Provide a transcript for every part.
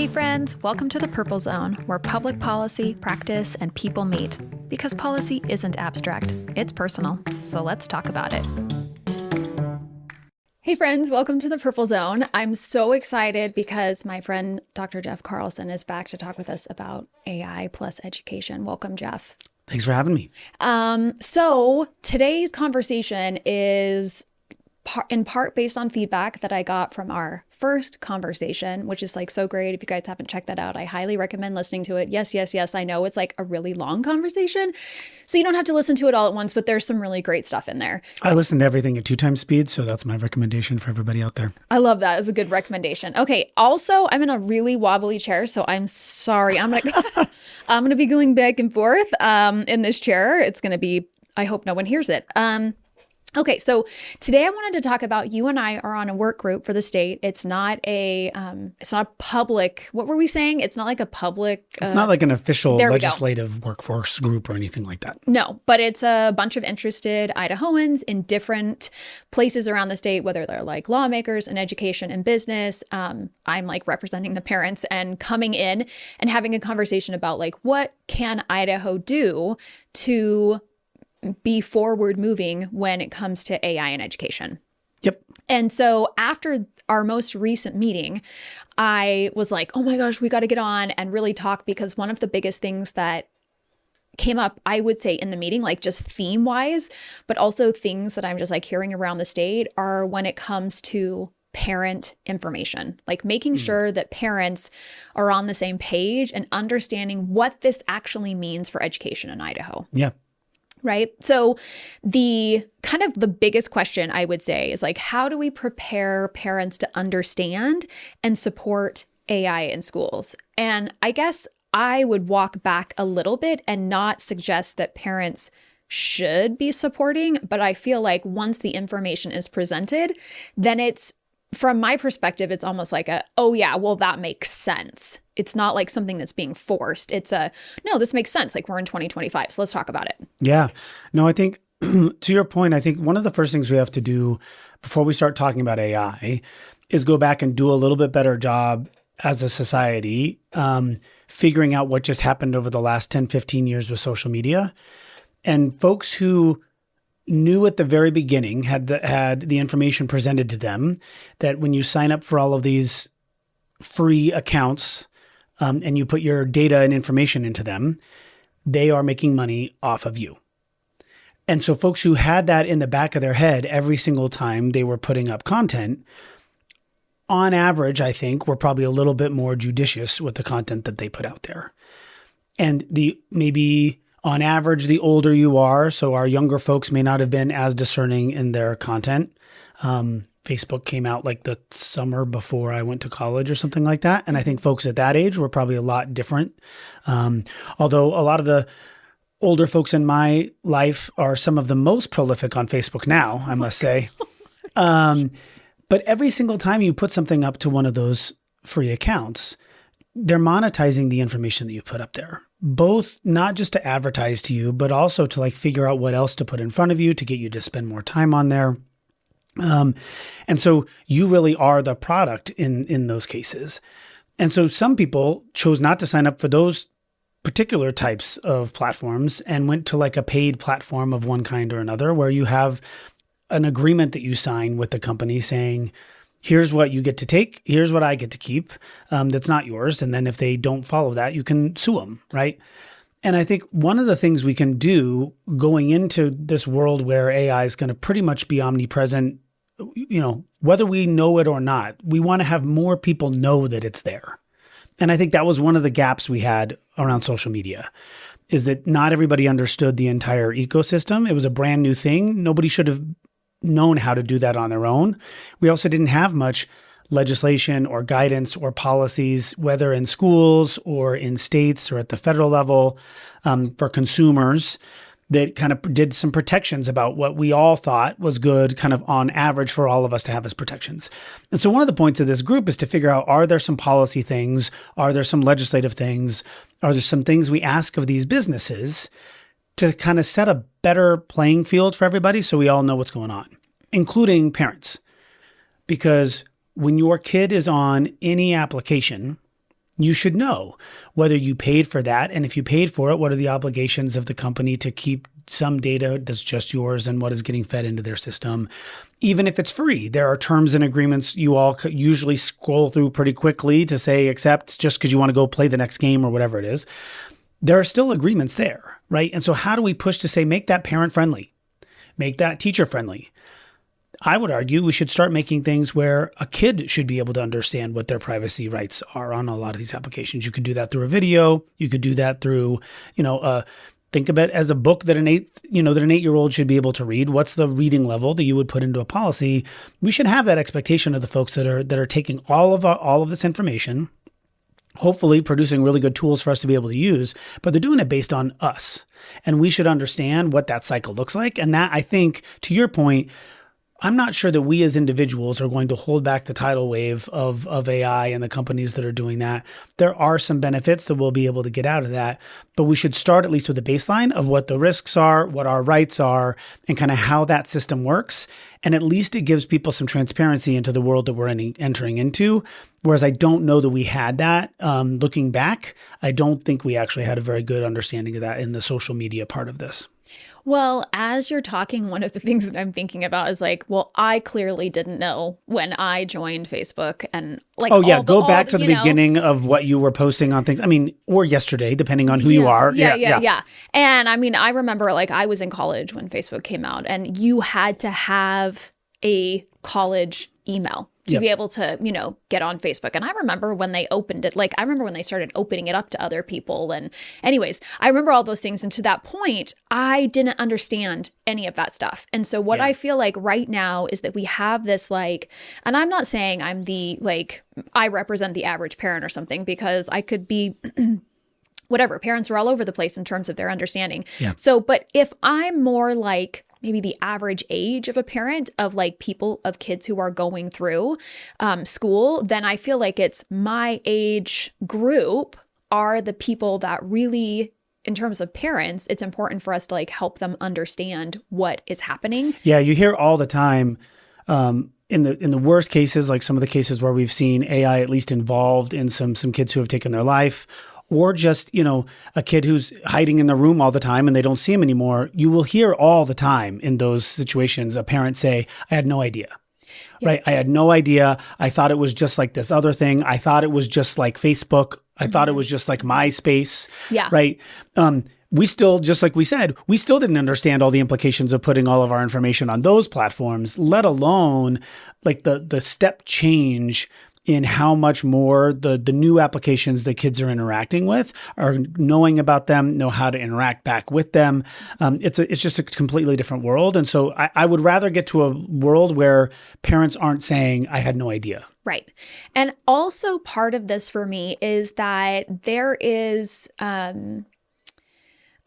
friends, welcome to the Purple Zone, where public policy, practice, and people meet. Because policy isn't abstract, it's personal. So let's talk about it. Hey friends, welcome to the Purple Zone. I'm so excited because my friend Dr. Jeff Carlson is back to talk with us about AI plus education. Welcome, Jeff. Thanks for having me. So today's conversation is in part based on feedback that I got from our first conversation, which is like so great. If you guys haven't checked that out, I highly recommend listening to it. Yes. I know it's like a really long conversation, so you don't have to listen to it all at once, but there's some really great stuff in there. I listen to everything at 2 times speed, so that's my recommendation for everybody out there. I love that. It's a good recommendation. Okay. Also, I'm in a really wobbly chair, so I'm sorry. I'm gonna be going back and forth in this chair. It's gonna be, I hope no one hears it. Okay, so today I wanted to talk about, you and I are on a work group for the state. It's not a public, what were we saying? It's not like a public. It's not like an official legislative workforce group or anything like that. No, but it's a bunch of interested Idahoans in different places around the state, whether they're like lawmakers in education and business. I'm like representing the parents and coming in and having a conversation about like, what can Idaho do to be forward moving when it comes to AI and education. Yep. And so after our most recent meeting, I was like, oh my gosh, we got to get on and really talk, because one of the biggest things that came up, I would say, in the meeting, like just theme wise, but also things that I'm just like hearing around the state, are when it comes to parent information, like making sure that parents are on the same page and understanding what this actually means for education in Idaho. Yeah. Right. So the biggest question I would say is like, how do we prepare parents to understand and support AI in schools? And I guess I would walk back a little bit and not suggest that parents should be supporting, but I feel like once the information is presented, then it's, from my perspective, it's almost like oh yeah, well, that makes sense. It's not like something that's being forced. It's no, this makes sense. Like, we're in 2025, so let's talk about it. Yeah. No, I think to your point, I think one of the first things we have to do before we start talking about AI is go back and do a little bit better job as a society, figuring out what just happened over the last 10, 15 years with social media. And folks who knew at the very beginning, had the information presented to them, that when you sign up for all of these free accounts and you put your data and information into them, they are making money off of you. And so folks who had that in the back of their head every single time they were putting up content, on average, I think, were probably a little bit more judicious with the content that they put out there. And maybe on average, the older you are, so our younger folks may not have been as discerning in their content. Facebook came out like the summer before I went to college or something like that. And I think folks at that age were probably a lot different. Although a lot of the older folks in my life are some of the most prolific on Facebook now, I must say. But every single time you put something up to one of those free accounts, they're monetizing the information that you put up there, both not just to advertise to you, but also to like figure out what else to put in front of you to get you to spend more time on there. And so you really are the product in those cases. And so some people chose not to sign up for those particular types of platforms and went to like a paid platform of one kind or another, where you have an agreement that you sign with the company saying, here's what you get to take, here's what I get to keep, that's not yours. And then if they don't follow that, you can sue them, right? And I think one of the things we can do going into this world where AI is going to pretty much be omnipresent, whether we know it or not, we want to have more people know that it's there. And I think that was one of the gaps we had around social media, is that not everybody understood the entire ecosystem. It was a brand new thing. Nobody should have known how to do that on their own. We also didn't have much legislation or guidance or policies, whether in schools or in states or at the federal level, for consumers, that kind of did some protections about what we all thought was good, kind of on average for all of us to have as protections. And so one of the points of this group is to figure out, are there some policy things? Are there some legislative things? Are there some things we ask of these businesses to kind of set a better playing field for everybody so we all know what's going on, including parents? Because when your kid is on any application, You should know whether you paid for that. And if you paid for it, what are the obligations of the company to keep some data that's just yours and what is getting fed into their system. Even if it's free, there are terms and agreements you all usually scroll through pretty quickly to say accept just because you want to go play the next game or whatever it is. There are still agreements there, right? And so how do we push to say, make that parent friendly, make that teacher friendly? I would argue we should start making things where a kid should be able to understand what their privacy rights are on a lot of these applications. You could do that through a video. You could do that through, think of it as a book that an 8-year-old should be able to read. What's the reading level that you would put into a policy? We should have that expectation of the folks that are taking all of this information, hopefully producing really good tools for us to be able to use, but they're doing it based on us. And we should understand what that cycle looks like. And that, I think, to your point, I'm not sure that we as individuals are going to hold back the tidal wave of AI and the companies that are doing that. There are some benefits that we'll be able to get out of that, but we should start at least with a baseline of what the risks are, what our rights are, and kind of how that system works. And at least it gives people some transparency into the world that we're entering into. Whereas I don't know that we had that. Looking back, I don't think we actually had a very good understanding of that in the social media part of this. Well, as you're talking, one of the things that I'm thinking about is like, well, I clearly didn't know when I joined Facebook and like, go back to the beginning of what you were posting on things. I mean, or yesterday, depending on who you are. Yeah. And I mean, I remember like I was in college when Facebook came out and you had to have a college email to be able to, get on Facebook. And I remember when they opened it, like I remember when they started opening it up to other people. And anyways, I remember all those things. And to that point, I didn't understand any of that stuff. And so what I feel like right now is that we have this like, and I'm not saying I'm I represent the average parent or something, because I could be whatever. Parents are all over the place in terms of their understanding. Yeah. So, but if I'm more like maybe the average age of a parent of like kids who are going through school, then I feel like it's my age group are the people that really, in terms of parents, it's important for us to like help them understand what is happening. Yeah. You hear all the time, in the worst cases, like some of the cases where we've seen AI at least involved in some kids who have taken their life, or just, a kid who's hiding in the room all the time and they don't see him anymore. You will hear all the time in those situations a parent say, I had no idea, right? I had no idea. I thought it was just like this other thing. I thought it was just like Facebook. I thought it was just like MySpace, right? We still, just like we said, we still didn't understand all the implications of putting all of our information on those platforms, let alone like the step change in how much more the new applications that kids are interacting with are knowing about them, know how to interact back with them. It's just a completely different world. And so I would rather get to a world where parents aren't saying, I had no idea. Right. And also part of this for me is that there is,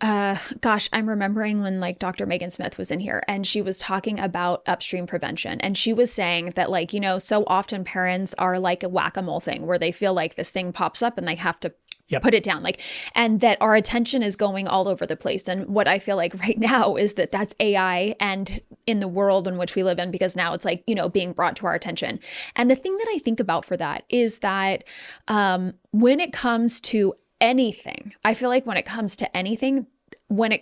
I'm remembering when like Dr. Megan Smith was in here and she was talking about upstream prevention. And she was saying that like, so often parents are like a whack-a-mole thing where they feel like this thing pops up and they have to put it down, and that our attention is going all over the place. And what I feel like right now is that that's AI and in the world in which we live in, because now it's like, being brought to our attention. And the thing that I think about for that is that when it comes to anything, I feel like when it comes to anything, when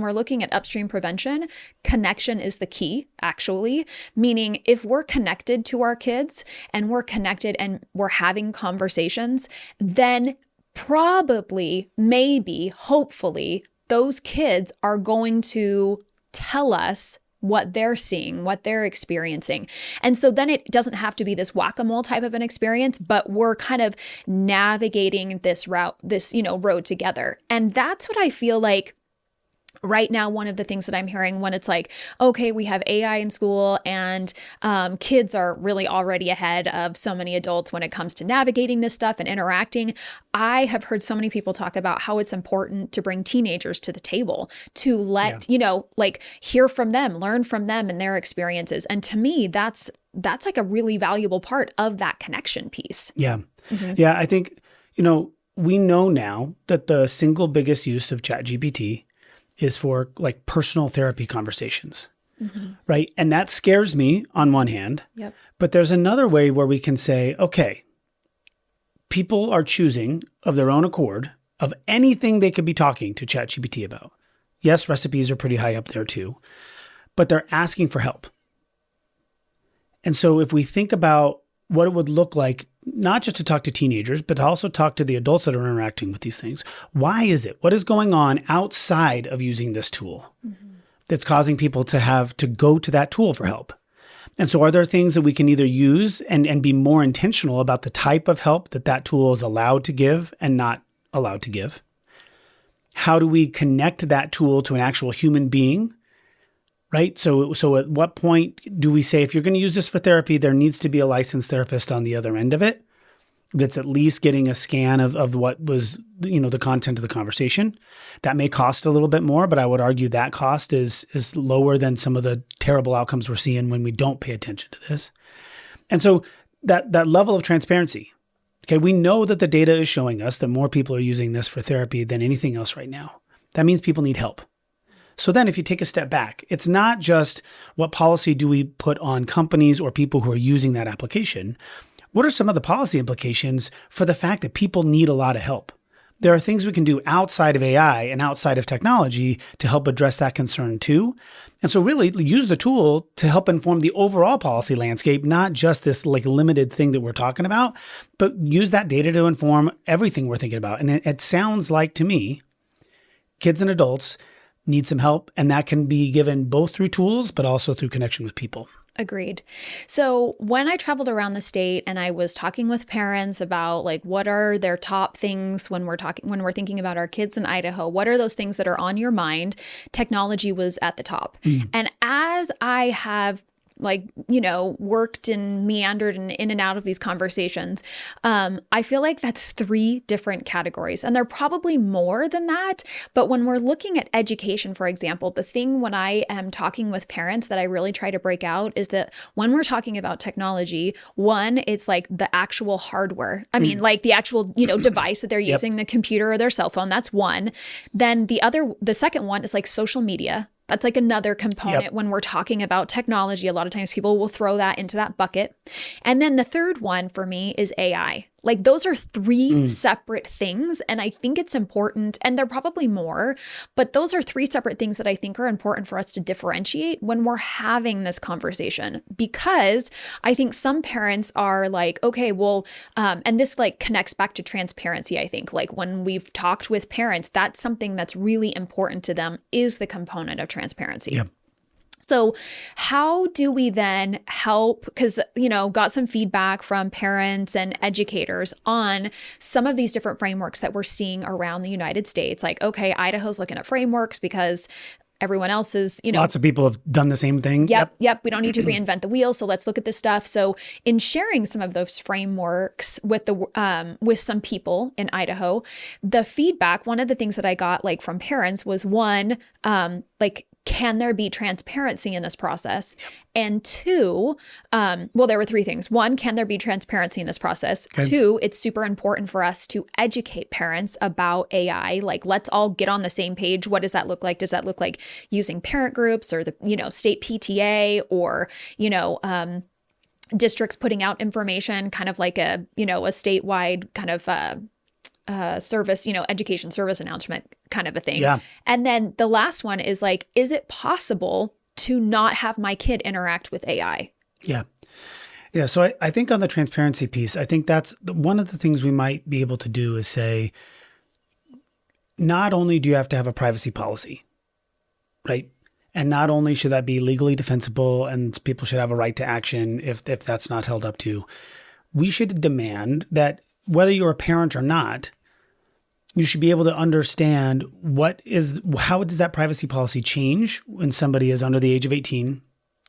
we're looking at upstream prevention, connection is the key, actually. Meaning if we're connected to our kids and we're connected and we're having conversations, then probably, maybe, hopefully, those kids are going to tell us what they're seeing, what they're experiencing. And so then it doesn't have to be this whack-a-mole type of an experience, but we're kind of navigating this road together. And that's what I feel like right now, one of the things that I'm hearing when it's like, okay, we have AI in school and kids are really already ahead of so many adults when it comes to navigating this stuff and interacting. I have heard so many people talk about how it's important to bring teenagers to the table to let, hear from them, learn from them and their experiences. And to me, that's like a really valuable part of that connection piece. Yeah. Mm-hmm. Yeah. I think, we know now that the single biggest use of ChatGPT is for like personal therapy conversations, right? And that scares me on one hand, but there's another way where we can say, okay, people are choosing of their own accord of anything they could be talking to ChatGPT about. Yes, recipes are pretty high up there too, but they're asking for help. And so if we think about what it would look like, not just to talk to teenagers, but to also talk to the adults that are interacting with these things. Why is it? What is going on outside of using this tool that's causing people to have to go to that tool for help? And so are there things that we can either use and be more intentional about the type of help that that tool is allowed to give and not allowed to give? How do we connect that tool to an actual human being? Right? So at what point do we say, if you're going to use this for therapy, there needs to be a licensed therapist on the other end of it that's at least getting a scan of what was, the content of the conversation. That may cost a little bit more, but I would argue that cost is lower than some of the terrible outcomes we're seeing when we don't pay attention to this. And so that level of transparency, okay, we know that the data is showing us that more people are using this for therapy than anything else right now. That means people need help. So then if you take a step back, it's not just what policy do we put on companies or people who are using that application. What are some of the policy implications for the fact that people need a lot of help? There are things we can do outside of AI and outside of technology to help address that concern too. And so really use the tool to help inform the overall policy landscape, not just this limited thing that we're talking about, but use that data to inform everything we're thinking about. And it sounds like to me, kids and adults need some help, and that can be given both through tools, but also through connection with people. Agreed. So when I traveled around the state and I was talking with parents about what are their top things when we're thinking about our kids in Idaho, what are those things that are on your mind? Technology was at the top. And as I have worked and meandered and in and out of these conversations, I feel like that's 3 different categories. And they're probably more than that. But when we're looking at education, for example, the thing when I am talking with parents that I really try to break out is that when we're talking about technology, one, it's the actual hardware. I mean, the actual, device that they're using, the computer or their cell phone, that's one. Then the second one is social media. That's another component when we're talking about technology. A lot of times people will throw that into that bucket. And then the third one for me is AI. Those are 3 separate things. And I think it's important, and there are probably more, but those are 3 separate things that I think are important for us to differentiate when we're having this conversation. Because I think some parents are okay, well, and this connects back to transparency, I think. When we've talked with parents, that's something that's really important to them is the component of transparency. Yep. So how do we then help? Because, got some feedback from parents and educators on some of these different frameworks that we're seeing around the United States. Okay, Idaho's looking at frameworks because everyone else is, lots of people have done the same thing. Yep. We don't need to reinvent the wheel. So let's look at this stuff. So in sharing some of those frameworks with with some people in Idaho, the feedback, one of the things that I got from parents was one, can there be transparency in this process? And 2, there were 3 things. 1, can there be transparency in this process? Okay. 2, it's super important for us to educate parents about AI. Let's all get on the same page. What does that look like? Does that look like using parent groups or the, state PTA or, districts putting out information, kind of like a statewide kind of service, education service announcement kind of a thing. Yeah. And then the last one is is it possible to not have my kid interact with AI? Yeah. Yeah. So I think on the transparency piece, I think that's one of the things we might be able to do is say, not only do you have to have a privacy policy, right? And not only should that be legally defensible and people should have a right to action if that's not held up to, we should demand that whether you're a parent or not, you should be able to understand how does that privacy policy change when somebody is under the age of 18?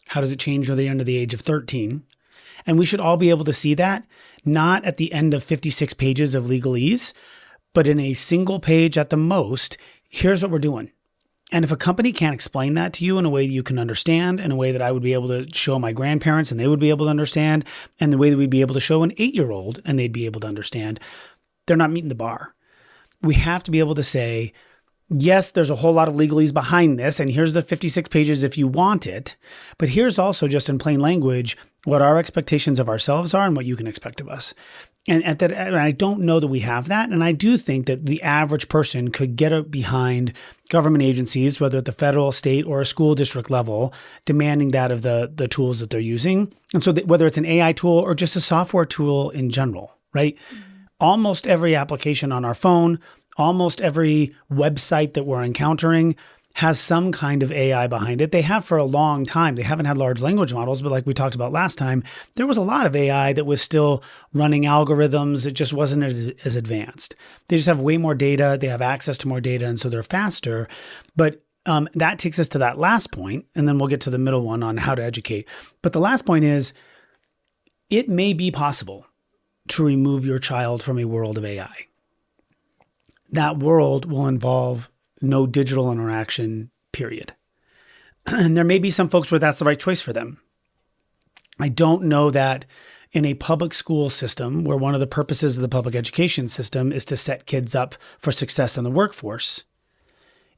How does it change when they're under the age of 13? And we should all be able to see that, not at the end of 56 pages of legalese, but in a single page at the most. Here's what we're doing. And if a company can't explain that to you in a way that you can understand, in a way that I would be able to show my grandparents and they would be able to understand, and the way that we'd be able to show an 8-year-old and they'd be able to understand, they're not meeting the bar. We have to be able to say, yes, there's a whole lot of legalese behind this, and here's the 56 pages if you want it. But here's also just in plain language what our expectations of ourselves are and what you can expect of us. And I don't know that we have that. And I do think that the average person could get behind government agencies, whether at the federal, state, or a school district level, demanding that of the tools that they're using. And so whether it's an AI tool or just a software tool in general, right? Almost every application on our phone, almost every website that we're encountering has some kind of AI behind it. They have for a long time. They haven't had large language models, but like we talked about last time, there was a lot of AI that was still running algorithms. It just wasn't as advanced. They just have way more data. They have access to more data, and so they're faster. But that takes us to that last point, and then we'll get to the middle one on how to educate. But the last point is, it may be possible to remove your child from a world of AI. That world will involve no digital interaction, period. And there may be some folks where that's the right choice for them. I don't know that in a public school system, where one of the purposes of the public education system is to set kids up for success in the workforce,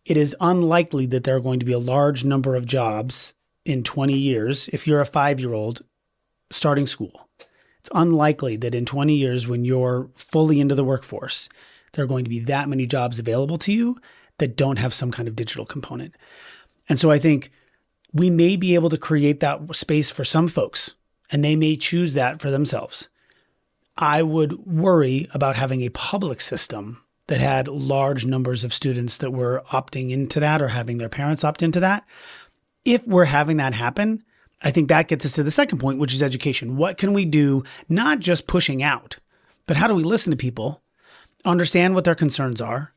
it is unlikely that there are going to be a large number of jobs in 20 years if you're a 5-year-old starting school. It's unlikely that in 20 years, when you're fully into the workforce, there are going to be that many jobs available to you that don't have some kind of digital component. And so I think we may be able to create that space for some folks, and they may choose that for themselves. I would worry about having a public system that had large numbers of students that were opting into that or having their parents opt into that. If we're having that happen, I think that gets us to the second point, which is education. What can we do, not just pushing out, but how do we listen to people, understand what their concerns are,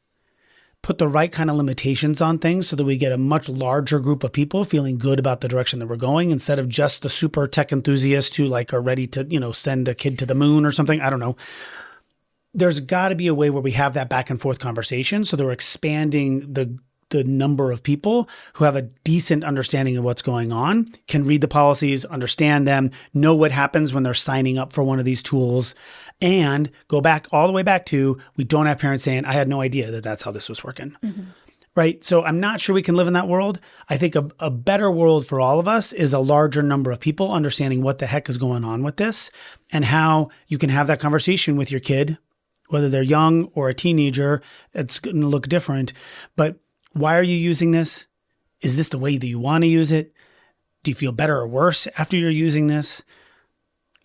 put the right kind of limitations on things so that we get a much larger group of people feeling good about the direction that we're going, instead of just the super tech enthusiasts who are ready to, send a kid to the moon or something. I don't know. There's got to be a way where we have that back and forth conversation so that we're expanding the number of people who have a decent understanding of what's going on, can read the policies, understand them, know what happens when they're signing up for one of these tools, and go back all the way back to, we don't have parents saying, I had no idea that that's how this was working. Mm-hmm. Right? So I'm not sure we can live in that world. I think a better world for all of us is a larger number of people understanding what the heck is going on with this and how you can have that conversation with your kid, whether they're young or a teenager. It's going to look different. But why are you using this? Is this the way that you want to use it? Do you feel better or worse after you're using this?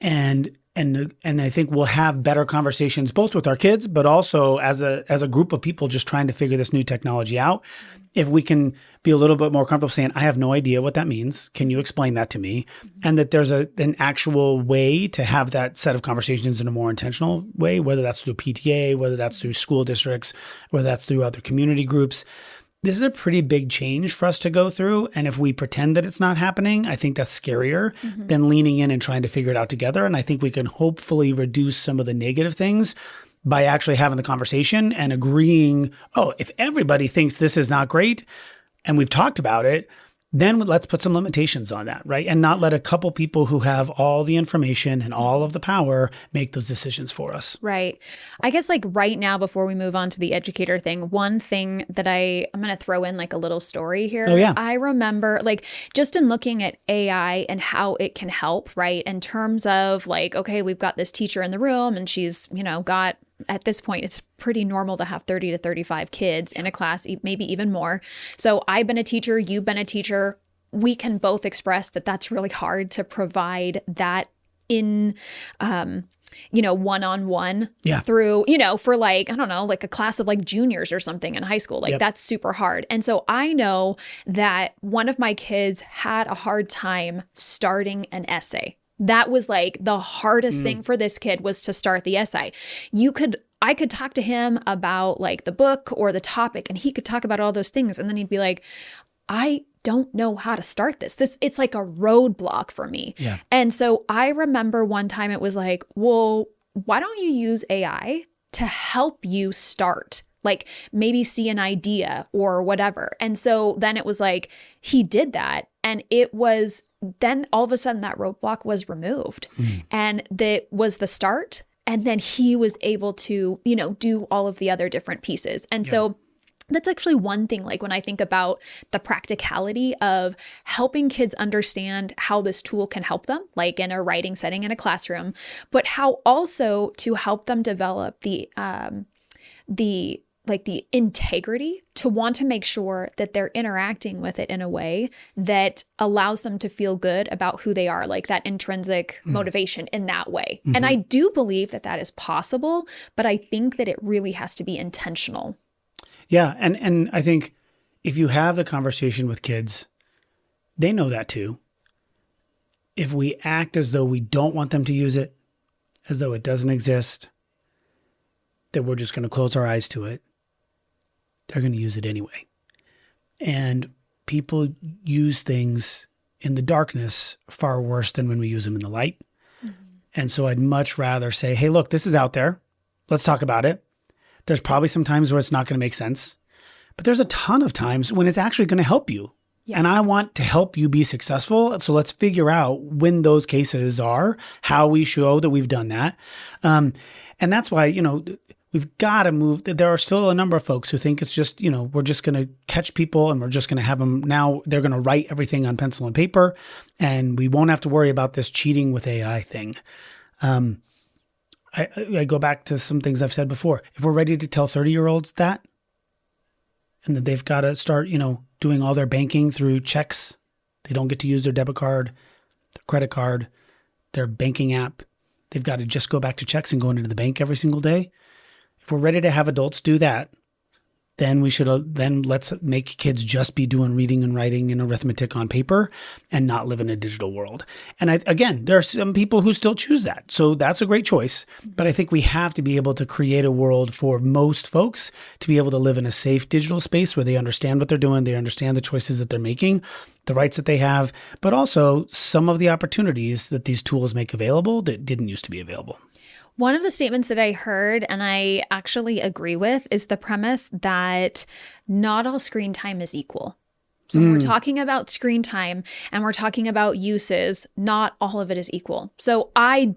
And I think we'll have better conversations both with our kids, but also as a group of people just trying to figure this new technology out. If we can be a little bit more comfortable saying, I have no idea what that means. Can you explain that to me? And that there's an actual way to have that set of conversations in a more intentional way, whether that's through PTA, whether that's through school districts, whether that's through other community groups. This is a pretty big change for us to go through. And if we pretend that it's not happening, I think that's scarier than leaning in and trying to figure it out together. And I think we can hopefully reduce some of the negative things by actually having the conversation and agreeing, if everybody thinks this is not great and we've talked about it, then let's put some limitations on that, right? And not let a couple people who have all the information and all of the power make those decisions for us. Right. I guess right now, before we move on to the educator thing, one thing that I'm going to throw in a little story here. Oh, yeah. I remember just in looking at AI and how it can help, right? In terms of okay, we've got this teacher in the room and she's, got, at this point, it's pretty normal to have 30 to 35 kids in a class, maybe even more. So I've been a teacher, you've been a teacher. We can both express that that's really hard to provide that in, one-on-one through, for I don't know, a class of juniors or something in high school. That's super hard. And so I know that one of my kids had a hard time starting an essay. That was the hardest thing for this kid, was to start the essay. I could talk to him about the book or the topic, and he could talk about all those things. And then he'd be like, I don't know how to start this. It's like a roadblock for me. Yeah. And so I remember one time it was well, why don't you use AI to help you start? Maybe see an idea or whatever. And so then it was he did that, and it was then all of a sudden that roadblock was removed, and that was the start. And then he was able to, do all of the other different pieces. And so that's actually one thing, like when I think about the practicality of helping kids understand how this tool can help them, like in a writing setting in a classroom, but how also to help them develop the integrity to want to make sure that they're interacting with it in a way that allows them to feel good about who they are, like that intrinsic motivation in that way. Mm-hmm. And I do believe that that is possible, but I think that it really has to be intentional. Yeah. And I think if you have the conversation with kids, they know that too. If we act as though we don't want them to use it, as though it doesn't exist, that we're just going to close our eyes to it, they're going to use it anyway. And people use things in the darkness far worse than when we use them in the light. Mm-hmm. And so I'd much rather say, hey, look, this is out there. Let's talk about it. There's probably some times where it's not going to make sense, but there's a ton of times when it's actually going to help you. Yeah. And I want to help you be successful. So let's figure out when those cases are, how we show that we've done that. And that's why, we've got to move. There are still a number of folks who think it's just, we're just going to catch people and we're just going to have them now. They're going to write everything on pencil and paper and we won't have to worry about this cheating with AI thing. I go back to some things I've said before. If we're ready to tell 30-year-olds that, and that they've got to start, doing all their banking through checks, they don't get to use their debit card, their credit card, their banking app. They've got to just go back to checks and go into the bank every single day. If we're ready to have adults do that, then let's make kids just be doing reading and writing and arithmetic on paper and not live in a digital world. And again, there are some people who still choose that. So that's a great choice. But I think we have to be able to create a world for most folks to be able to live in a safe digital space where they understand what they're doing, they understand the choices that they're making, the rights that they have, but also some of the opportunities that these tools make available that didn't used to be available. One of the statements that I heard, and I actually agree with, is the premise that not all screen time is equal. So when we're talking about screen time and we're talking about uses, not all of it is equal. So I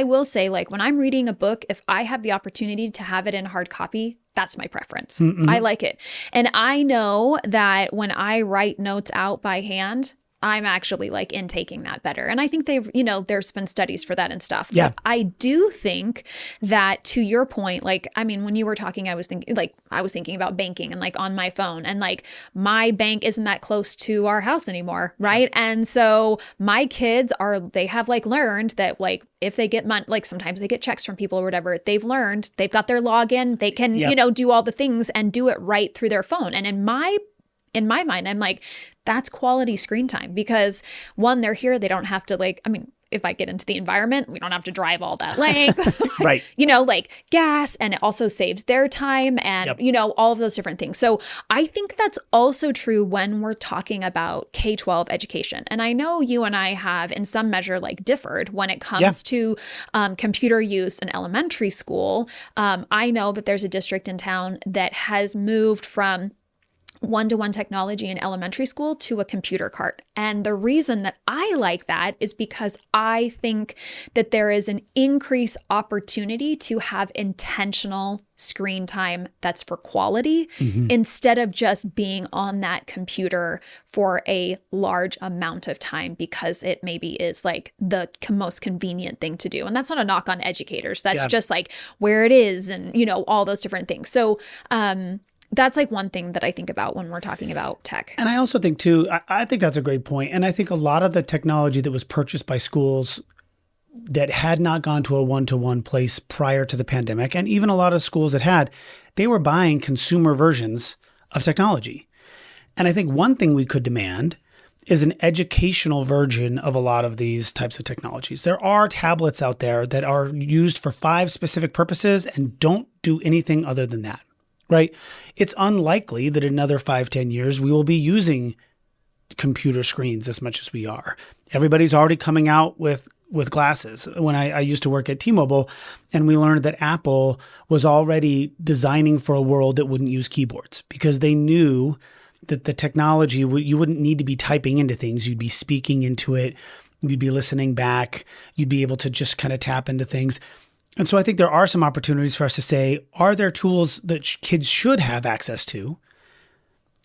will say, like, when I'm reading a book, if I have the opportunity to have it in hard copy, that's my preference. Mm-hmm. I like it. And I know that when I write notes out by hand, I'm actually like intaking that better. And I think there's been studies for that and stuff. Yeah. But I do think that, to your point, when you were talking, I was thinking about banking and like on my phone, and like my bank isn't that close to our house anymore. Right. And so my kids they have like learned that, like, if they get money, like sometimes they get checks from people or whatever, they've learned, they've got their login, they can, do all the things and do it right through their phone. And in my mind, I'm like, that's quality screen time, because one, they're here. They don't have to if I get into the environment, we don't have to drive all that length, right? Like gas, and it also saves their time and, all of those different things. So I think that's also true when we're talking about K-12 education. And I know you and I have in some measure like differed when it comes to computer use in elementary school. I know that there's a district in town that has moved from one-to-one technology in elementary school to a computer cart. And the reason that I like that is because I think that there is an increased opportunity to have intentional screen time that's for quality, instead of just being on that computer for a large amount of time because it maybe is like the most convenient thing to do. And that's not a knock on educators. That's just like where it is and, all those different things. So, that's like one thing that I think about when we're talking about tech. And I also think too, I think that's a great point. And I think a lot of the technology that was purchased by schools that had not gone to a one-to-one place prior to the pandemic, and even a lot of schools that had, they were buying consumer versions of technology. And I think one thing we could demand is an educational version of a lot of these types of technologies. There are tablets out there that are used for 5 specific purposes and don't do anything other than that. Right? It's unlikely that in another 5-10 years, we will be using computer screens as much as we are. Everybody's already coming out with glasses. When I used to work at T-Mobile, and we learned that Apple was already designing for a world that wouldn't use keyboards because they knew that the technology, you wouldn't need to be typing into things. You'd be speaking into it. You'd be listening back. You'd be able to just kind of tap into things. And so I think there are some opportunities for us to say, are there tools that kids should have access to?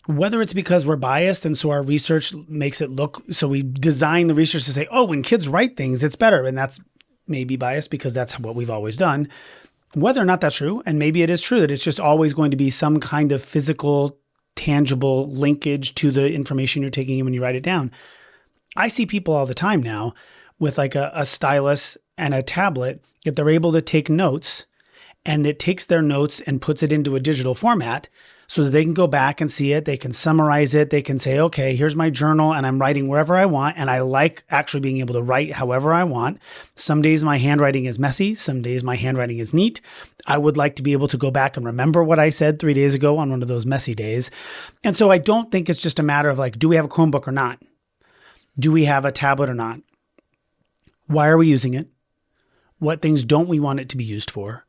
Whether it's because we're biased and so our research makes it look, so we design the research to say, oh, when kids write things, it's better. And that's maybe biased because that's what we've always done. Whether or not that's true, and maybe it is true that it's just always going to be some kind of physical, tangible linkage to the information you're taking in when you write it down. I see people all the time now with like a stylus and a tablet that they're able to take notes, and it takes their notes and puts it into a digital format so that they can go back and see it. They can summarize it. They can say, okay, here's my journal and I'm writing wherever I want. And I like actually being able to write however I want. Some days my handwriting is messy. Some days my handwriting is neat. I would like to be able to go back and remember what I said 3 days ago on one of those messy days. And so I don't think it's just a matter of like, do we have a Chromebook or not? Do we have a tablet or not? Why are we using it? What things don't we want it to be used for?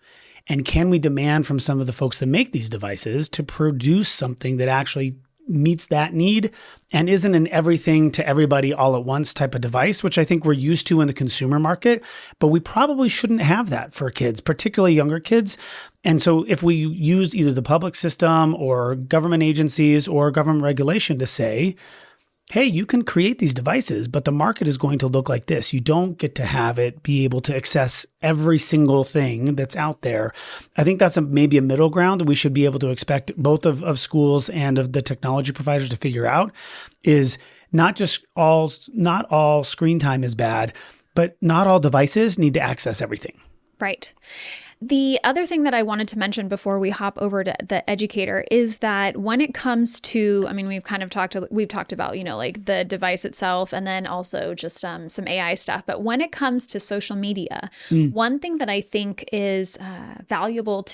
And can we demand from some of the folks that make these devices to produce something that actually meets that need and isn't an everything to everybody all at once type of device, which I think we're used to in the consumer market, but we probably shouldn't have that for kids, particularly younger kids. And so if we use either the public system or government agencies or government regulation to say, hey, you can create these devices, but the market is going to look like this. You don't get to have it be able to access every single thing that's out there. I think that's maybe a middle ground that we should be able to expect both of schools and of the technology providers to figure out is not all screen time is bad, but not all devices need to access everything. Right. The other thing that I wanted to mention before we hop over to the educator is that when it comes to, I mean, we've talked about, like the device itself and then also just some AI stuff. But when it comes to social media, one thing that I think is valuable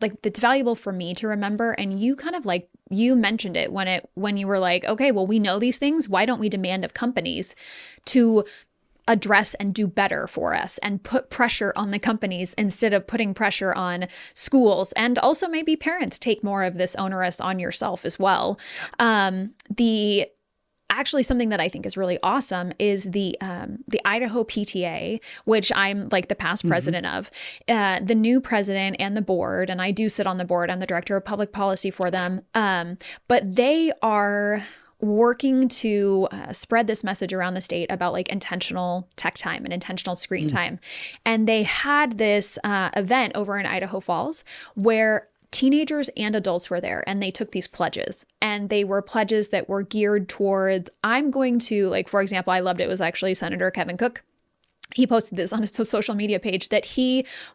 that's valuable for me to remember, and you kind of like, you mentioned it when you were like, okay, well, we know these things. Why don't we demand of companies to address and do better for us and put pressure on the companies instead of putting pressure on schools, and also maybe parents take more of this onerous on yourself as well. Actually, something that I think is really awesome is the Idaho PTA, which I'm like the past president of, the new president and the board, and I do sit on the board. I'm the director of public policy for them. But they are working to spread this message around the state about like intentional tech time and intentional screen time. And they had this event over in Idaho Falls where teenagers and adults were there, and they took these pledges, and they were pledges that were geared towards, I'm going to, like, for example, I loved it was actually Senator Kevin Cook. He posted this on his social media page that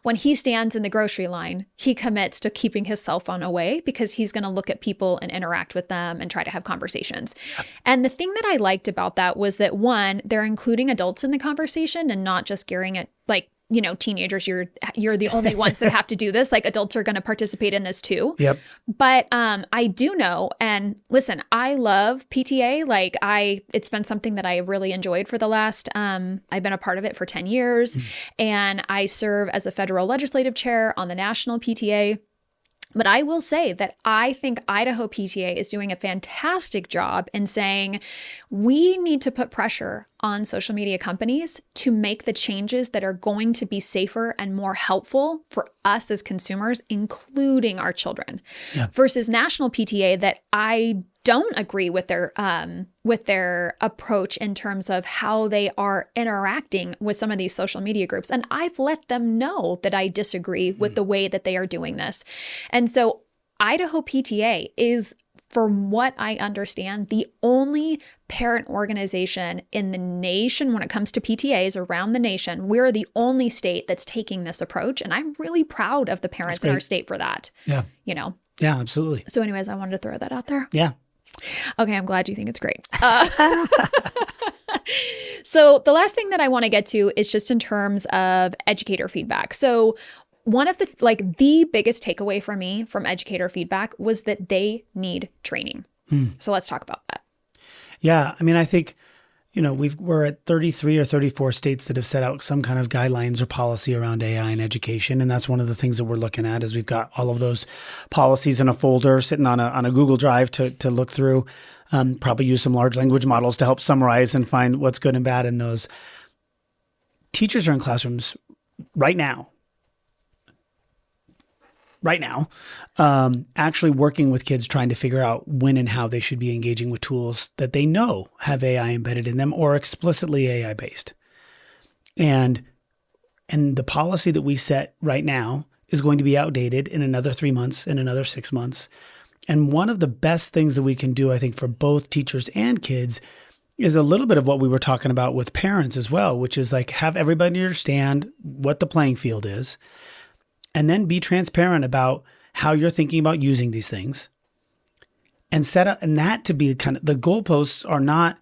when he stands in the grocery line, he commits to keeping his cell phone away because he's going to look at people and interact with them and try to have conversations. Yeah. And the thing that I liked about that was that, one, they're including adults in the conversation and not just gearing it like, teenagers, you're the only ones that have to do this. Like, adults are going to participate in this too. Yep. But I do know, and listen, I love PTA. Like, it's been something that I really enjoyed for the last, I've been a part of it for 10 years, and I serve as a federal legislative chair on the national PTA. But I will say that I think Idaho PTA is doing a fantastic job in saying we need to put pressure on social media companies to make the changes that are going to be safer and more helpful for us as consumers, including our children, versus national PTA that I don't agree with their approach in terms of how they are interacting with some of these social media groups. And I've let them know that I disagree with the way that they are doing this. And so Idaho PTA is, from what I understand, the only parent organization in the nation when it comes to PTAs around the nation. We're the only state that's taking this approach. And I'm really proud of the parents in our state for that. Yeah. Yeah, absolutely. So anyways, I wanted to throw that out there. Yeah. Okay, I'm glad you think it's great. So the last thing that I want to get to is just in terms of educator feedback. So one of the biggest takeaway for me from educator feedback was that they need training. So let's talk about that. Yeah, I mean, I think, we're at 33 or 34 states that have set out some kind of guidelines or policy around AI in education. And that's one of the things that we're looking at is we've got all of those policies in a folder sitting on a Google Drive to look through, probably use some large language models to help summarize and find what's good and bad in those. Teachers are in classrooms right now right now, actually working with kids, trying to figure out when and how they should be engaging with tools that they know have AI embedded in them or explicitly AI based. And the policy that we set right now is going to be outdated in another 3 months, in another 6 months. And one of the best things that we can do, I think, for both teachers and kids is a little bit of what we were talking about with parents as well, which is like have everybody understand what the playing field is, and then be transparent about how you're thinking about using these things, and set up, and that to be kind of the goalposts are not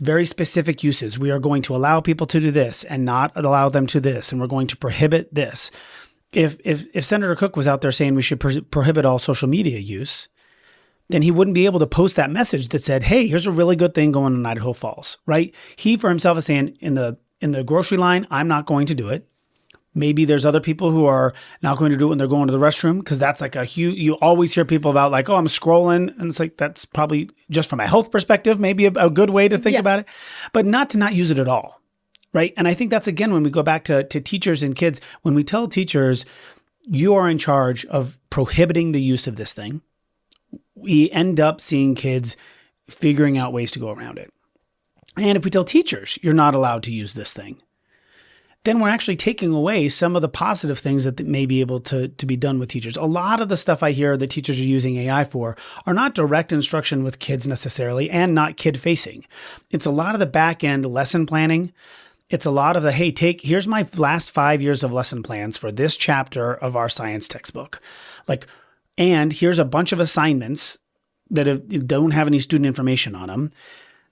very specific uses. We are going to allow people to do this and not allow them to this, and we're going to prohibit this. If Senator Cook was out there saying we should prohibit all social media use, then he wouldn't be able to post that message that said, hey, here's a really good thing going on in Idaho Falls, right? He for himself is saying in the grocery line, I'm not going to do it. Maybe there's other people who are not going to do it when they're going to the restroom, because that's like a huge, you always hear people about like, oh, I'm scrolling. And it's like, that's probably just from a health perspective, maybe a good way to think about it, but not to not use it at all. Right. And I think that's, again, when we go back to teachers and kids, when we tell teachers, you are in charge of prohibiting the use of this thing, we end up seeing kids figuring out ways to go around it. And if we tell teachers, you're not allowed to use this thing, then we're actually taking away some of the positive things that may be able to be done with teachers. A lot of the stuff I hear that teachers are using AI for are not direct instruction with kids necessarily, and not kid facing. It's a lot of the back end lesson planning. It's a lot of the, hey, here's my last 5 years of lesson plans for this chapter of our science textbook. And here's a bunch of assignments that don't have any student information on them.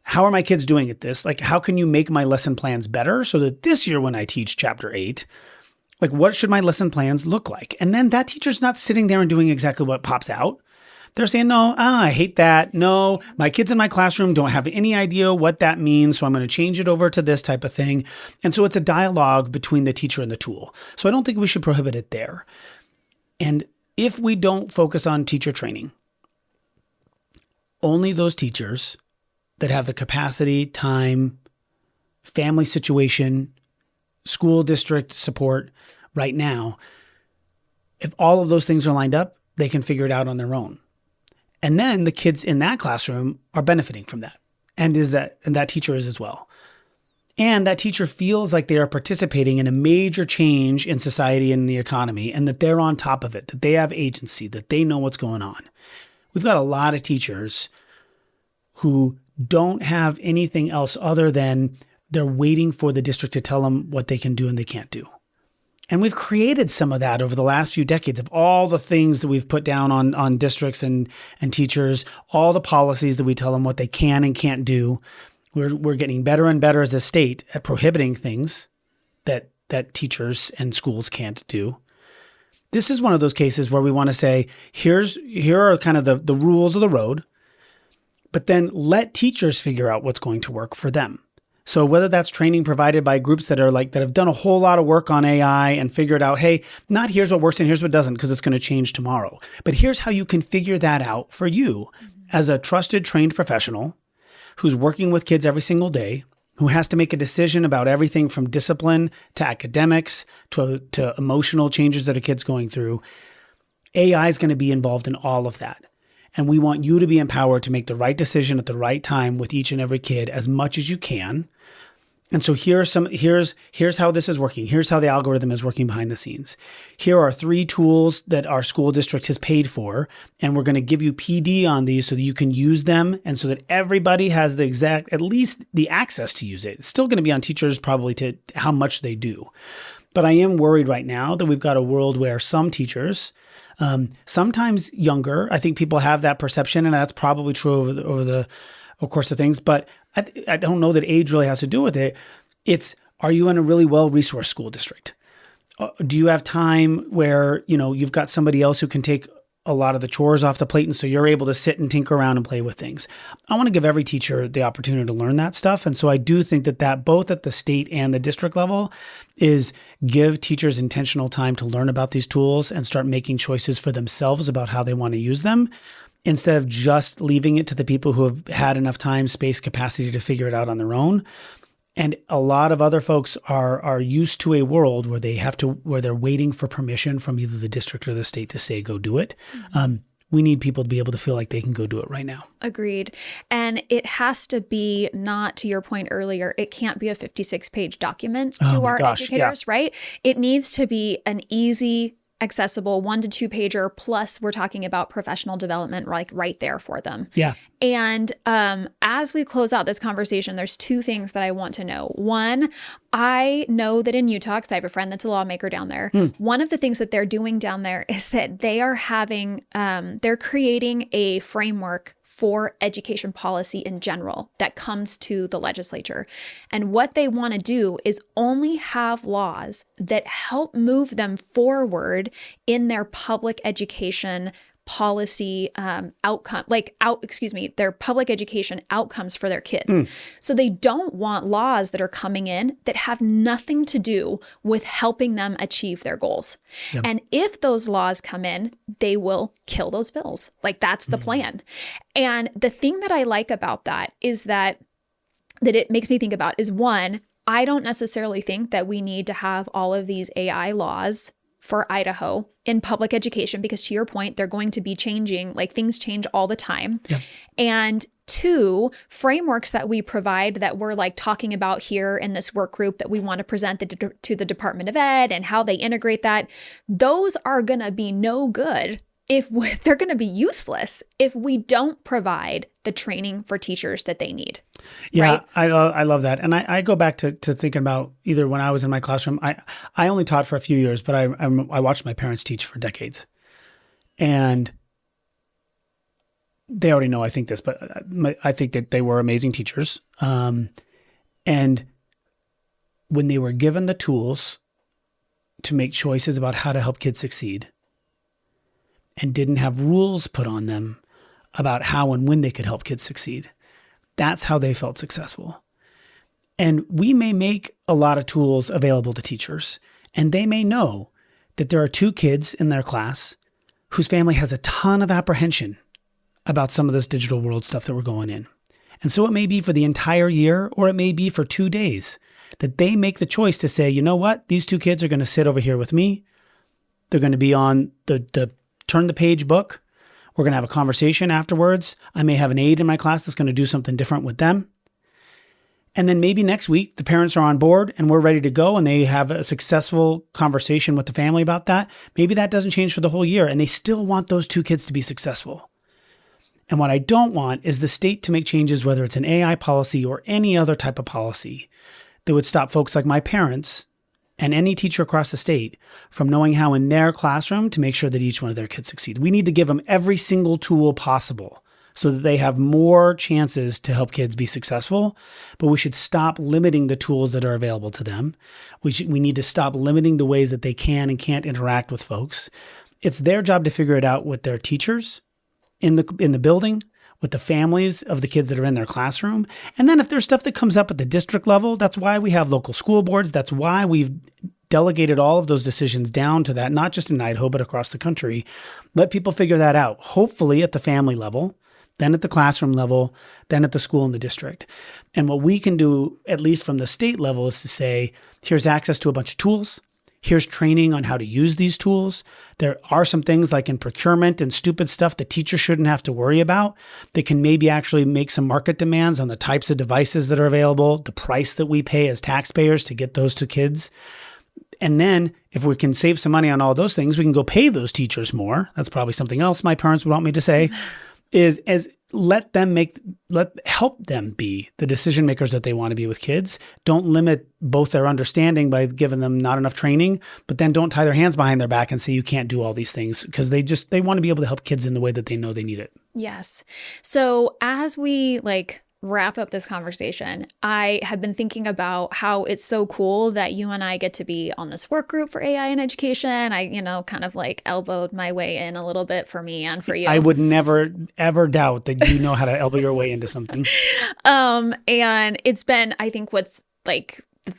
How are my kids doing at this? Like, how can you make my lesson plans better so that this year when I teach chapter 8, like what should my lesson plans look like? And then that teacher's not sitting there and doing exactly what pops out. They're saying, no, I hate that. No, my kids in my classroom don't have any idea what that means. So I'm going to change it over to this type of thing. And so it's a dialogue between the teacher and the tool. So I don't think we should prohibit it there. And if we don't focus on teacher training, only those teachers that have the capacity, time, family situation, school district support right now, if all of those things are lined up, they can figure it out on their own. And then the kids in that classroom are benefiting from that. And that teacher is as well. And that teacher feels like they are participating in a major change in society and the economy, and that they're on top of it, that they have agency, that they know what's going on. We've got a lot of teachers who don't have anything else other than they're waiting for the district to tell them what they can do and they can't do. And we've created some of that over the last few decades of all the things that we've put down on districts and teachers, all the policies that we tell them what they can and can't do. We're getting better and better as a state at prohibiting things that teachers and schools can't do. This is one of those cases where we want to say, here are kind of the rules of the road, but then let teachers figure out what's going to work for them. So whether that's training provided by groups that have done a whole lot of work on AI and figured out, hey, not here's what works and here's what doesn't, because it's going to change tomorrow, but here's how you can figure that out for you as a trusted, trained professional who's working with kids every single day, who has to make a decision about everything from discipline to academics to emotional changes that a kid's going through. AI is going to be involved in all of that. And we want you to be empowered to make the right decision at the right time with each and every kid as much as you can. And so here's how this is working. Here's how the algorithm is working behind the scenes. Here are 3 tools that our school district has paid for, and we're going to give you PD on these so that you can use them, and so that everybody has at least the access to use it. It's still going to be on teachers probably to how much they do. But I am worried right now that we've got a world where some teachers, sometimes younger, I think people have that perception, and that's probably true over the course of things, but I don't know that age really has to do with it. It's, are you in a really well-resourced school district? Do you have time where, you've got somebody else who can take a lot of the chores off the plate, and so you're able to sit and tinker around and play with things? I want to give every teacher the opportunity to learn that stuff. And so I do think that both at the state and the district level is give teachers intentional time to learn about these tools and start making choices for themselves about how they want to use them, instead of just leaving it to the people who have had enough time, space, capacity to figure it out on their own. And a lot of other folks are used to a world where they're waiting for permission from either the district or the state to say, go do it. We need people to be able to feel like they can go do it right now. Agreed. And it has to be, not to your point earlier, it can't be a 56-page document to our educators, right? It needs to be an easy, accessible 1 to 2 pager, plus we're talking about professional development like right there for them. Yeah. And as we close out this conversation, there's 2 things that I want to know. One, I know that in Utah, because I have a friend that's a lawmaker down there, one of the things that they're doing down there is that they are having, they're creating a framework for education policy in general that comes to the legislature. And what they want to do is only have laws that help move them forward in their public education policy their public education outcomes for their kids. So they don't want laws that are coming in that have nothing to do with helping them achieve their goals. Yep. And if those laws come in, they will kill those bills. Like, that's the plan. And the thing that I like about that is that it makes me think about is, one, I don't necessarily think that we need to have all of these AI laws for Idaho in public education, because to your point, they're going to be changing, like things change all the time. Yep. And 2, frameworks that we provide that we're like talking about here in this work group that we want to present to the Department of Ed and how they integrate that, those are going to be no good if they're going to be useless if we don't provide the training for teachers that they need. Yeah, right? I love that. And I go back to thinking about either when I was in my classroom, I only taught for a few years, but I watched my parents teach for decades. And they already know I think this, but I think that they were amazing teachers. And when they were given the tools to make choices about how to help kids succeed, and didn't have rules put on them about how and when they could help kids succeed, that's how they felt successful. And we may make a lot of tools available to teachers, and they may know that there are 2 kids in their class whose family has a ton of apprehension about some of this digital world stuff that we're going in. And so it may be for the entire year, or it may be for 2 days, that they make the choice to say, you know what, these 2 kids are going to sit over here with me. They're going to be on the turn the page book. We're going to have a conversation afterwards. I may have an aide in my class that's going to do something different with them. And then maybe next week, the parents are on board and we're ready to go and they have a successful conversation with the family about that. Maybe that doesn't change for the whole year and they still want those 2 kids to be successful. And what I don't want is the state to make changes, whether it's an AI policy or any other type of policy, that would stop folks like my parents and any teacher across the state from knowing how in their classroom to make sure that each one of their kids succeed. We need to give them every single tool possible so that they have more chances to help kids be successful. But we should stop limiting the tools that are available to them. We need to stop limiting the ways that they can and can't interact with folks. It's their job to figure it out with their teachers in the building, with the families of the kids that are in their classroom. And then if there's stuff that comes up at the district level, that's why we have local school boards. That's why we've delegated all of those decisions down to that, not just in Idaho, but across the country. Let people figure that out, hopefully at the family level, then at the classroom level, then at the school and the district. And what we can do, at least from the state level, is to say, here's access to a bunch of tools. Here's training on how to use these tools. There are some things like in procurement and stupid stuff that teachers shouldn't have to worry about. They can maybe actually make some market demands on the types of devices that are available, the price that we pay as taxpayers to get those to kids. And then if we can save some money on all those things, we can go pay those teachers more. That's probably something else my parents would want me to say, is help them be the decision makers that they want to be with kids. Don't limit both their understanding by giving them not enough training, but then don't tie their hands behind their back and say you can't do all these things, because they want to be able to help kids in the way that they know they need it. Yes. So as we wrap up this conversation, I have been thinking about how it's so cool that you and I get to be on this work group for AI in education. I, kind of elbowed my way in a little bit for me and for you. I would never, ever doubt that you know how to elbow your way into something. And it's been, I think what's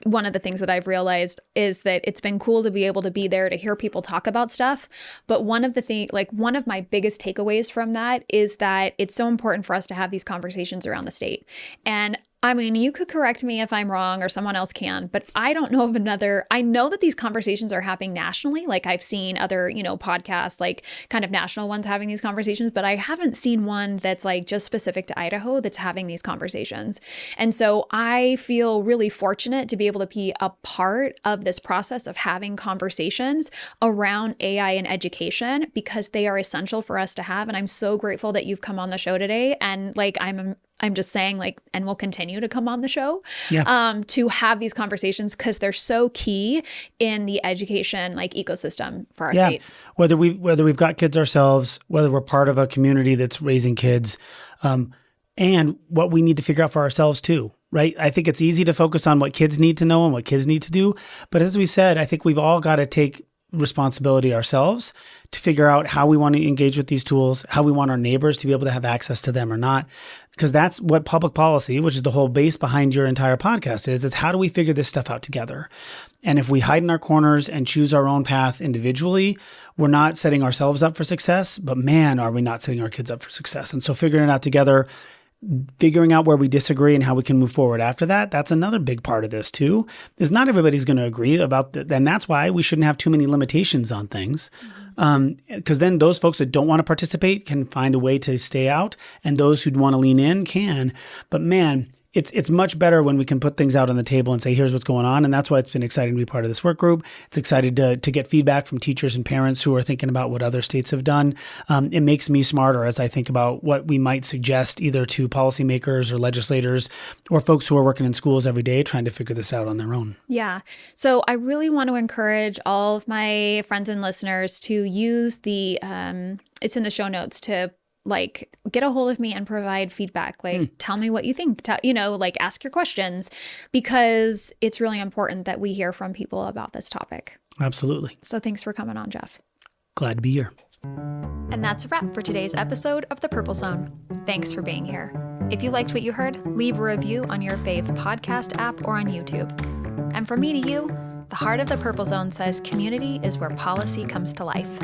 one of the things that I've realized is that it's been cool to be able to be there to hear people talk about stuff. But one of my biggest takeaways from that is that it's so important for us to have these conversations around the state. And I mean, you could correct me if I'm wrong or someone else can, but I don't know of another. I know that these conversations are happening nationally. Like I've seen other, podcasts, like kind of national ones having these conversations, but I haven't seen one that's like just specific to Idaho that's having these conversations. And so I feel really fortunate to be able to be a part of this process of having conversations around AI and education because they are essential for us to have. And I'm so grateful that you've come on the show today. And like, I'm just saying like, and we'll continue to come on the show to have these conversations because they're so key in the education like ecosystem for our state. Whether we've got kids ourselves, whether we're part of a community that's raising kids, and what we need to figure out for ourselves too, right? I think it's easy to focus on what kids need to know and what kids need to do. But as we said, I think we've all got to take responsibility ourselves to figure out how we want to engage with these tools, how we want our neighbors to be able to have access to them or not. Because that's what public policy, which is the whole base behind your entire podcast is how do we figure this stuff out together? And if we hide in our corners and choose our own path individually, we're not setting ourselves up for success, but man, are we not setting our kids up for success. And so figuring it out together, figuring out where we disagree and how we can move forward after that, that's another big part of this too, is not everybody's going to agree about that. And that's why we shouldn't have too many limitations on things. Because then those folks that don't want to participate can find a way to stay out, and those who'd want to lean in can. But man, it's much better when we can put things out on the table and say, here's what's going on. And that's why it's been exciting to be part of this work group. It's excited to get feedback from teachers and parents who are thinking about what other states have done. It makes me smarter as I think about what we might suggest either to policymakers or legislators or folks who are working in schools every day trying to figure this out on their own. Yeah. So I really want to encourage all of my friends and listeners to use the, it's in the show notes to like get a hold of me and provide feedback. Like, tell me what you think, like ask your questions because it's really important that we hear from people about this topic. Absolutely. So thanks for coming on, Jeff. Glad to be here. And that's a wrap for today's episode of The Purple Zone. Thanks for being here. If you liked what you heard, leave a review on your fave podcast app or on YouTube. And from me to you, the heart of The Purple Zone says community is where policy comes to life.